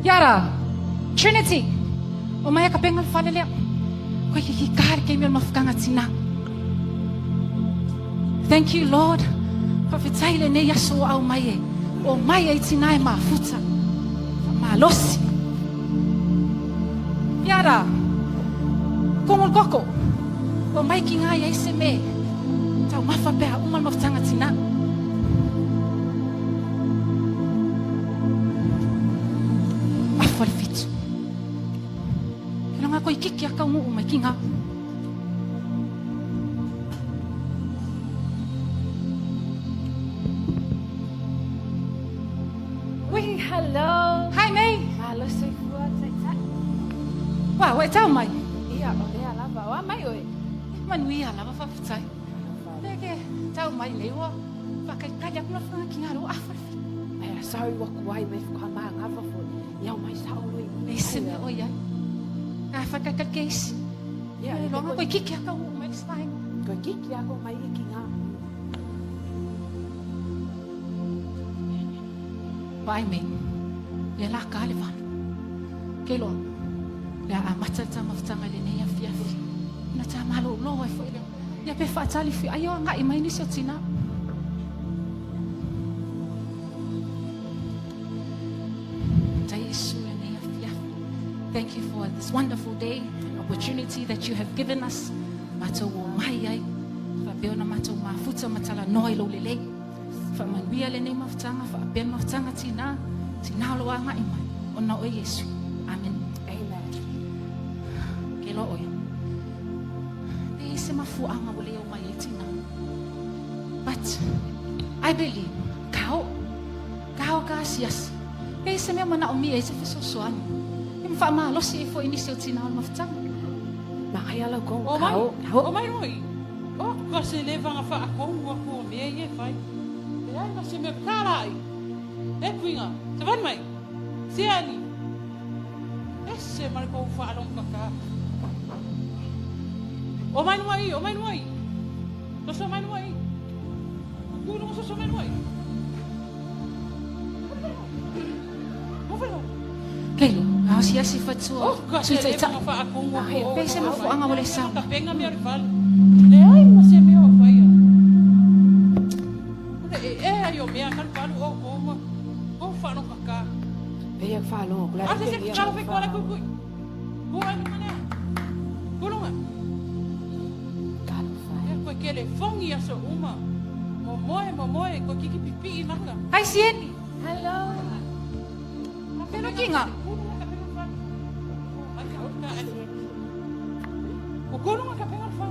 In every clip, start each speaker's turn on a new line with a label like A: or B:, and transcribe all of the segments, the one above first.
A: Yara, Trinity, o mai ka pengal falele. Ko ki kar ke mi mafkanga tina. Thank you, Lord, for vitaile ne yaso au mai. O mai e tina e mafuta. Malosi. Yara, kongol koko. O mai ki nga ya ise me. Tau mafa pea umal mafkanga tina. Falfitu. Kailan nga ko ikiki akaw mo umaking ha.
B: Wait, hello.
A: Hi, May.
B: Hello, sweet boy.
A: Wow, wait, tell me.
B: Iya, oleh alaba. Wa mai oi.
A: Manuia lá, vai fazer. Pega, tell me, lewa. Pakai kaya pula fanga kingaro afalfitu.
B: Ai, sorry wa kuai mai fa ma ngava fo. Ia mai sa oi.
A: Esse me oia. Ah, fa ka case.
B: Ia,
A: Longa ko ikiki akaw mo mai spine.
B: ko kiki ako mai ikinga.
A: Vai, May. Le la kalivan. Kelon. La amata tama ftanga le ne ya fiafi. Na tama lo lo foi. Ya pe fatali fi ayo nga imai ni sotina. Thank you for this wonderful day and opportunity that you have given us. Mato wo mai ai. Fa beona mato mafuta matala noi lo lele. Fa manuia le nei maftanga fa be maftanga tina. Tina lo anga imai. Ona o Yesu. Amen.
B: Amen.
A: Kelo oi. Pe se mafu anga wo le o mai tina. But I believe kao kasias. Pe se me mana o mi e se feso soani. Fa malo si fo inisio tina on maftang.
B: Makaya la ko.
C: O mai roi. O ko se leva nga fa ko wa ko me ye fai. E ai ma se me kalai. E kuinga. Se van mai. Se ani. Esse mar ko fa long kaka. O mai noi. Lo so mai noi. Tu no so mai noi. Mo fa.
A: Kelo, a si asi fatua.
C: Su te ta fa ko wa ko.
A: Pese mo fu anga wole sa.
C: Penga me rival. Le ai ma se me o fa ia. Ai o me kan pa o ko. O fa no kaka.
B: Pe ya fa lo.
C: Ah, se ka fa ko la ko. Ko ai mana. Ko longa.
B: Kan fa.
C: E ko ke le fongi aso uma. Momoe ko kiki pipi naka.
A: Hai sieni.
B: Hello.
A: Pero kinga.
C: O ko longa ka penga fa.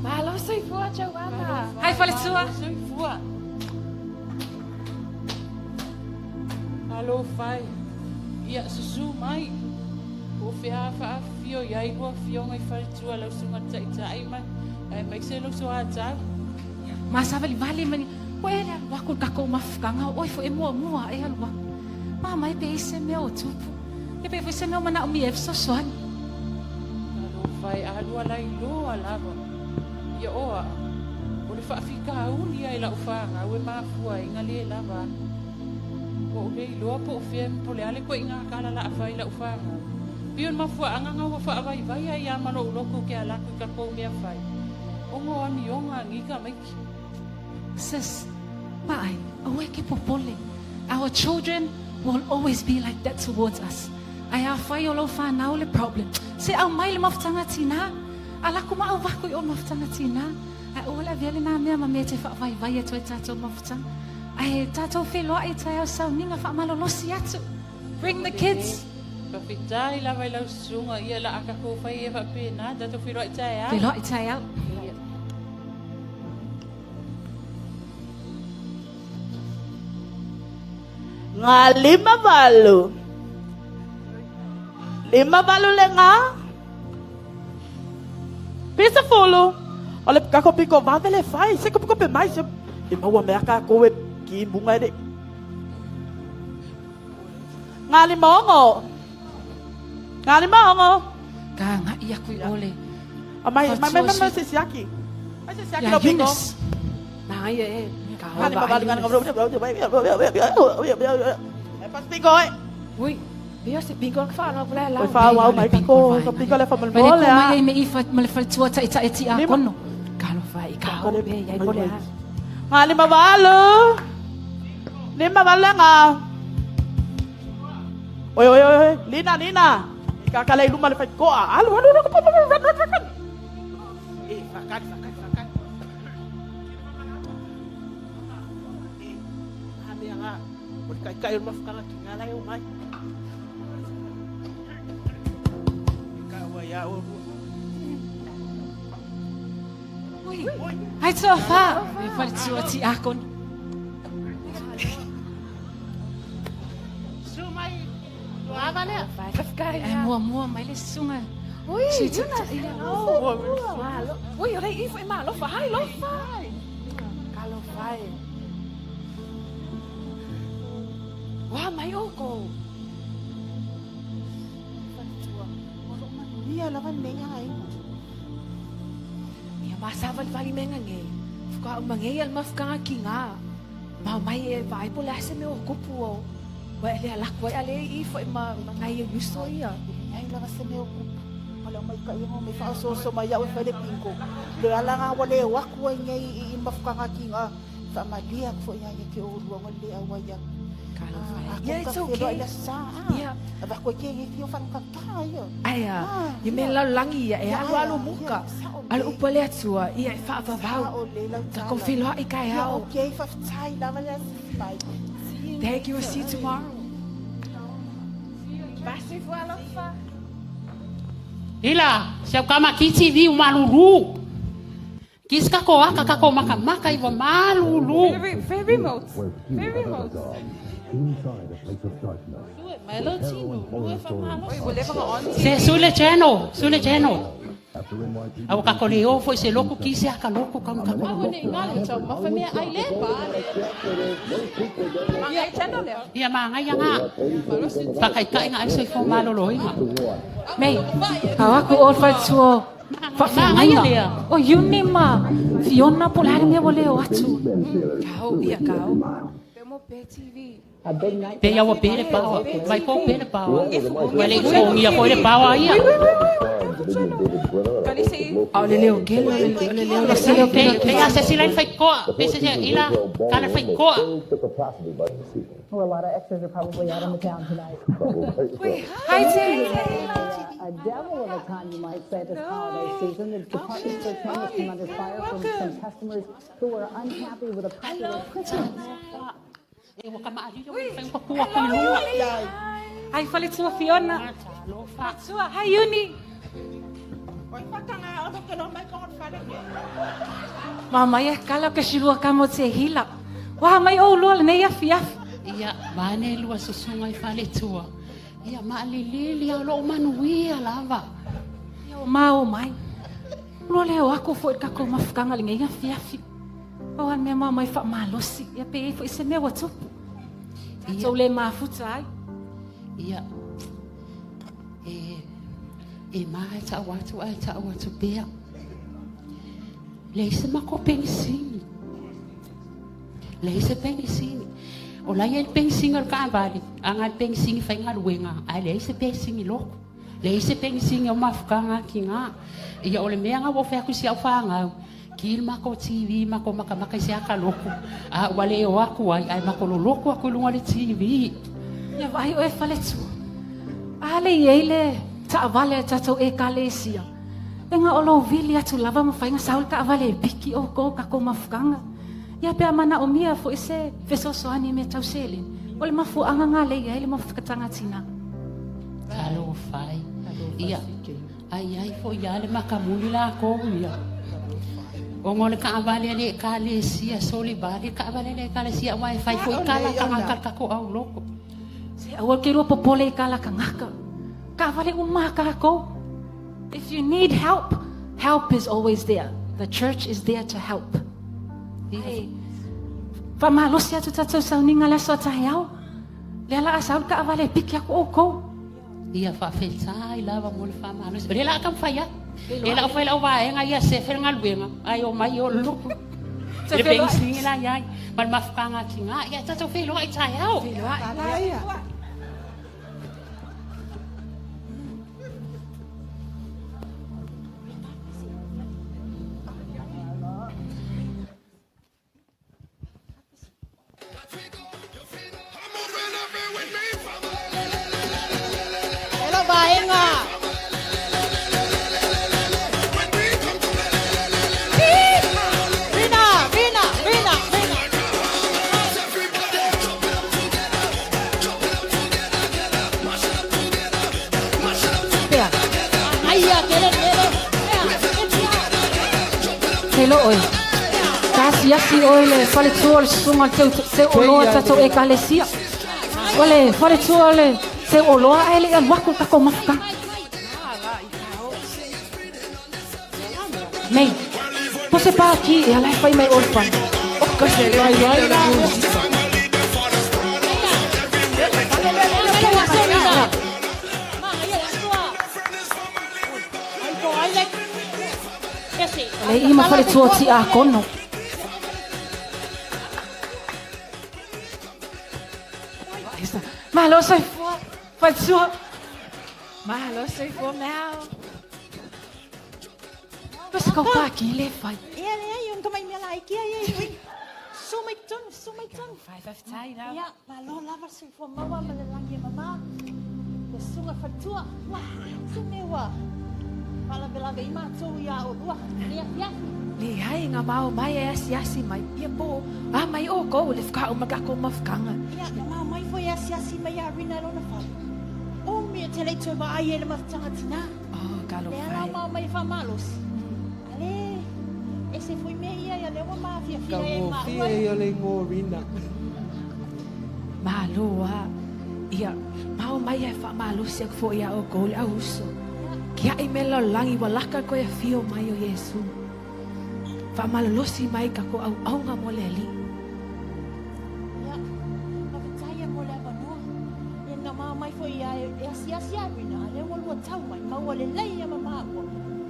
B: Malo sweet boy Joanna.
A: Hai faletua.
C: Soi fua. Alo fai. Ia susu mai. O fea fa fio yai ho fio ngai fa tua lo sunga tai mai. Mai se lo so ata.
A: Masa vale mani. Wela wako kako mafkanga oi fo emo e alwa. Mama e pe se me o tupu. E pe se me mana o mi e so soani.
C: Alo fai alu ala ilo alava. Ia oa. O le fa fika uni ai la ufanga o ma fua inga le lava. O le ilo po fiem po le ale ko inga kala la fai la ufanga. Pion ma fua anga nga fa vai ai ya malo loko ke ala ko ka ko me fai. O ngo ani onga ngika mai.
A: Sis, pai, awake popole. Our children will always be like that towards us. Ai a fai o lo fa na o le problem. Se au mai le maftanga tina. Ala kuma au wako o maftanga tina. Ai ola vele na mea ma me te fa vai e toi tato maftanga. Ai tato felo ai tai au sau ninga fa malolosi atu. Bring the kids.
C: Pa fitai la vai la sunga ia la aka ko fai e fa pena da to firo tai a.
A: Felo ai tai au.
D: Nga 5 le nga. Pisa folo. Ole kako piko vavele fai. Se ko piko pe mais. E maua me aka ko e ki bunga de. Nga 5.
A: Ka nga ia kui ole.
D: Mai se siaki. Mai se siaki
A: Ya
D: lo piko.
A: Eunice.
B: Nah, iya.
D: Nga 5 nga ngobrol. Pas piko.
B: Ui, ia se pingo ka fa na pula la.
D: Oi fa wa mai ka ko ka pika le fa mal
A: Pwede
D: mole.
A: ko mai me ifa malifalitua ta ita eti a kono.
B: Kalo fa ika o be ya pole ha.
D: Nga lima walo. Lima wala nga. Oi. Lina. Kakalay lumalipad ko. Alo. Fakat. Ano yan nga? Kayo mafkara kingalay umay. Kawaya o.
A: Ai tō wha, me wharitua ti a kono.
D: Sumay. Luaga lea.
B: Fafkai.
A: E mua mai le sunga.
B: Ui,
A: Chita.
B: Malo. Ui, ora i foi malo fa. Hai lo fa. Kalo fai. Wah, mai oko.
D: Iya lawan nenga ay.
B: Ia masava vali menga nge. Fuka umange al mafka kinga. Ma mai e vai pola se me oko puo. Wa ele alak wa ale i foi ma ngai yuso ia.
D: Ay lawas sa meu. Wala may kayo may fauso maya o Filipinko. Le ala nga wale wakwa ngay imafka nga kinga. Sa maliak fo ya ki o ruang le awaya.
B: Kalo fai.
D: Ako
B: Yeah, it's
D: ka
B: okay.
D: pero sa.
B: Yeah.
D: Aba ko ki ki fan ka tayo.
B: Aya,
D: Ah,
B: i me lau langi ia e
D: Ya,
B: alu
D: ya,
B: alu
D: ya,
B: muka.
D: sao
B: Alu
D: okay?
B: upale atua, ia e wha vau.
D: O le la.
B: Ta konfilo i kai
D: Ya
B: hao.
D: okay fa tai la wala sai.
B: Thank you, see you tomorrow. Basi fuala fa.
C: Ila, siya kama kiti vi umalulu. Kis kako aka kako maka iwa malulu.
B: Very remote. Very remote.
E: Inside a place of darkness.
B: Oi, wole fa on.
C: Se sule cheno.
E: After NYPD
C: Au kako leo foi se loko kisi aka loko kam kako. Ia manga ia nga. Kakai nga ai soi fo malolo ia.
A: Mei, kawa ko o wharitua. Whawhiangaina. O yuni ma. Fiona polari me wale o atu.
B: Kau, ia kau. Temo pe TV.
C: Pe ia wa pere pawa. Vai po pere pawa. Wale ko ia ko le pawa ia.
B: Kali se
A: Au le leo gelo, le leo le silo
C: Pe
A: gelo.
C: ia se sila fai ko. Pe se ila kana fai ko.
E: the capacity by the season.
F: Well, a lot of extras are probably out in the town tonight.
A: Hi, Tim.
F: A devil of a time, you might say, this holiday season. The Department for Trade has come under fire from some customers who are unhappy with a popular Christmas.
C: E wa kama ali fai ko ko ko lua.
A: Hi, wharitua Fiona. Wharitua, hi, Yuni. Mama ia kala ke shilua kamo te hila. Wah mai o lua le nei afi afi.
C: Ia mane lua susunga I fale tua. Ia maalilili au lo manuia lava.
A: Ia o mao mai. Lua leo ako fo i kako mafukanga le nei afi afi. O an mea mama I wha malosi. Ia pe e fo I se mea watupu. Tau le mafuta ai.
C: Ia e mai ta watu ai ta watu bea. Leise mako pensingi. Leise pensingi. O la ia pensingi al ka vali. Anga pensingi fai ngal wenga. Ai leise pensingi loko. Leise pensingi o mafukanga kinga. Ia ole mea nga wo fe aku si au fanga. Kil mako TV mako maka si aka loko. A wale o aku ai mako loko aku lunga le TV.
A: Ia vai o e whaletua. Ale i eile ta avale tatou e kalesia. E nga olo vili atu lava mawhainga saul ka avale e biki o ko kako mafukanga. Ia pea mana o mia fo ise fesosoani me tau selin. O le mafuanga ngā le ia ele mafukatanga tina.
C: Kalo fai. Ia. Ai fo ia le makamuli la ko ia. O ngole ka avale le kalesia soli bali ka avale le kalesia mai fai fo kala ka ko au loko.
A: Se awal ke rua popole I kala kangaka. Ka avale umaka ko. If you need help, help is always there. The church is there to help. Hey, whamalosi atu tatou sauninga la so tahiau. Le ala asaul ka avale piki ako o ko.
C: Ia fa feltai lava mo le fa manos. Le la kam fa ya. Le la fa la wa nga ia se fer ngal wenga. Ai o mai o lu. Le pensi la ya. Man mafkanga kinga ia tatou fe lo ai tai au.
A: se lo oi. Kasi asi oi le fale tua le sunga te oloa tato e kalesia. Ole fale tua le se oloa ele al waku tako mafka. Mei, pose pa aqui e ala fai mai orfan.
B: Kasi le vai la.
A: Le ima fale tua ti a kono. Malo sai fale tua.
B: Malo sei for now.
A: Pose kau pa aqui le fai.
G: Ia yung kamay niya like ia. Sumitun.
A: 5 now.
G: Ya, malo lava si for mama malalaki mama. The sunga fatua. Wah, sumewa. Pala belaga ima tu ya ulua. Ya.
B: Ni hai nga mau mai asi mai. Ia po. Mai o ko le fka umaga ko mafkanga.
G: Ya, mama mai foi asi maya rina lo na fa. O mi tele tu ba ai ele maftanga tina.
B: Oh, kalo
G: Le
B: fai.
G: ala mau mai fa malos. Ale. Ese foi me ia le wa ma fia e ma.
B: Malua. Ia, mau mai e fa malu se fo ia o ko le auso. Kia i melo langi walaka ko e fio mai o Yesu. Fa malolosi mai ka ko au nga moleli.
G: Ya. Mafitaya mo le ba no. Yan na mama mai foi ia asi rina. Le wa lo tau mai ma wa le lai mama ko.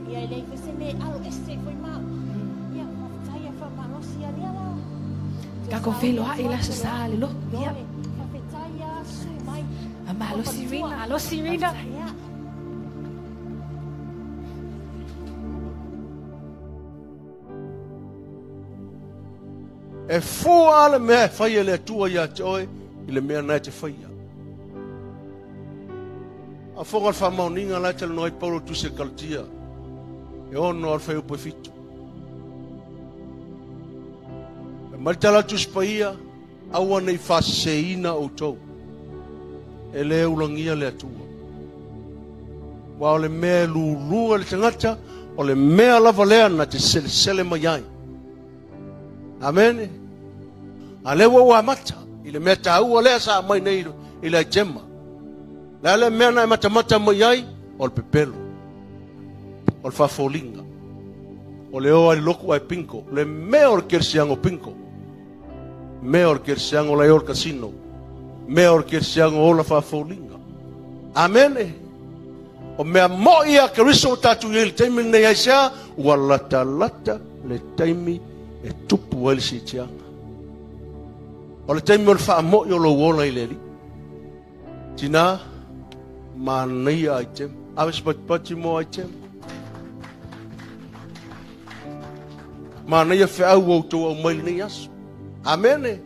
G: Ia le fese me alo este foi ma. Ya, mafitaya fa malosi ia la.
B: Ka ko felo ha ila sa sale lo. Ia,
G: Mafitaya su mai.
B: amalosi rina.
A: Malo Sirina.
G: Ya.
H: E fua le mea whaia le atua ia te oe, i le mea nai te whaia. A whonga wha mauninga lai tala noi paulo tu se kaltia, e ono al whai upo e fitu. E maritala tu spaia, aua nei whaseina o tau, e le ulangia le atua. Wa o le mea lulua le tangata, o le mea lava lea na te sele mai ai. Amen. Alewa wa mata ile meta u ole sa mai nei ile jema. La le mena mata mai ai ol pepelo. Ol fa folinga. Ole o ai loku ai pinko, le meor kersiango pinko. Meor kersiango la yor casino. Meor kersiango ola fa folinga. Amen. O mea mo ia keriso tatu il taimi nei aisa wala lata le taimi e tupu ele si tianga. O le taimi o le wha mo i o lo wola i leli. Tina, ma nei ai tem. Awe spatipati mo ai tem. Ma nei a wha au au tau au maili nei asu. Amene.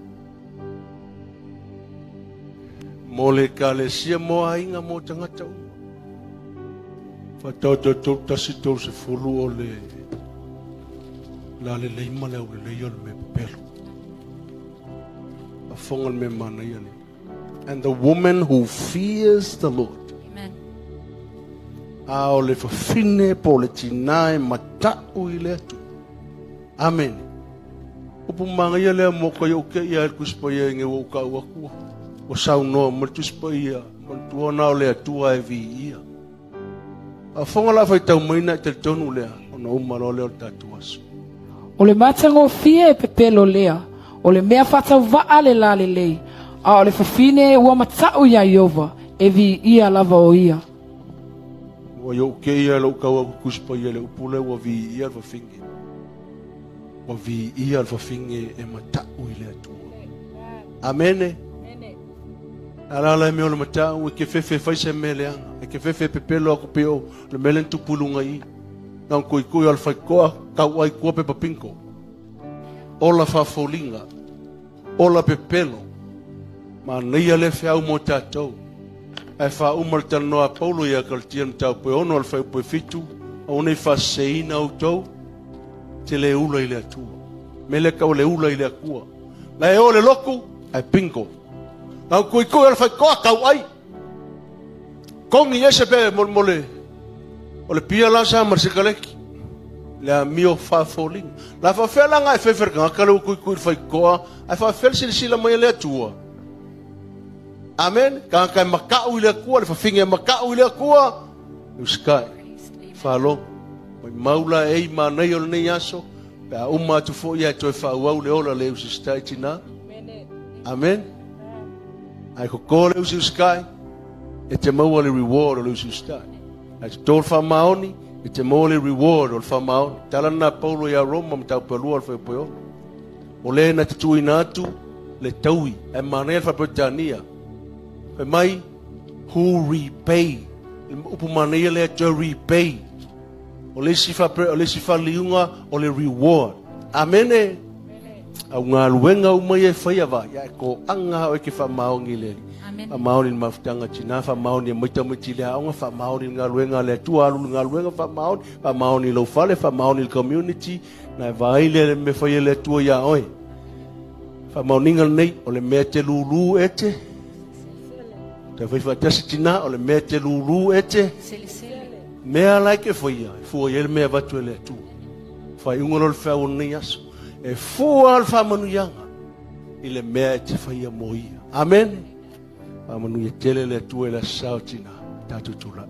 H: Mo le kalesia mo a inga mo tangata u. Whatau tau tasi tau se fulu o le la le leima le au le leio le me pelo. A fonga le me mana ia le. And the woman who fears the Lord.
A: Amen.
H: A o le whawhine po le tinae matau i le atu. Amen. Upu manga ia le mo kai o ke ia el kuspa ia inge o ka wakua. O sau noa mo le tuspa ia. Mo le tuona o le atua e vi ia. A fonga la fai tau maina i te tonu lea. O na umaro leo tatu asu.
I: O le matango fie e pepelo lea. O le mea whatau waa le la le lei. A o le whawhine ua matau ia Iova. E vi ia lava o ia.
H: Wa yo ke ia lo ka wa kuspa ia le upule wa vi ia va finge. Wa vi ia va finge e matau i le atua. Amene. Ala la me o le matau e ke fefe fai se mele anga. E ke fefe pepelo ako peo le melen tupulunga i. Nang koi al fai koa kau ai kua pe papinko. Ola fa folinga. Ola pepelo. Ma nei ale fe au mo tatou. Ai fa umar tal noa Paulo ia kaltian tau pe ono al fai pe fitu. O nei fa seina au tau. Te le ula i le atua. Mele kau le ula i le akua. La e o le loku ai pinko. Nang koi al fai koa kau ai. Kongi ese pe mole. O le pia la sa marsikaleki. Le mio fa falling. La fa fela nga fe fer nga ka lu ku fa ko. Ai fa fel sila mai le tua. Amen. Ka ka maka u le ku le fa finge maka u le ku. Uskai. Fa lo. Mai maula ei ma nei o nei aso. Pa uma tu fo ia to fa u le ola le ustai tina. Amen. Ai ko ko le uskai. E te mau le reward o le ustai. Ai tol fa maoni. E te mole reward o le whamao. Tala na Paulo ia Roma ma tau pelua le whapoio. O le na te tui natu, le taui. E manea le whapotania. E mai, who repay. Upu manea le to repay. O le si whaliunga o le reward. Amene. Au ngā luenga umai e whaiawa. Ia e ko anga o e ke whamao ngileli. Whamao ni mafutanga tina, whamao ni maita maiti le aonga, whamao ni ngā luenga le tua alu ngā luenga, whamao ni lau whale, whamao ni community, na e vaile le me whaia le tua ia oi. Whamao ningal nei, o le mea te lulu ete. Te whaiwhatasi tina, o le mea te lulu ete. Mea lai ke whaia, e fua ele mea watu ele tua. Whai ungaro le whao nei aso. E fua al whamanu yanga, i le mea te whaia moia. Amen. Amanu ye tele le tu e la sautina tatu tula.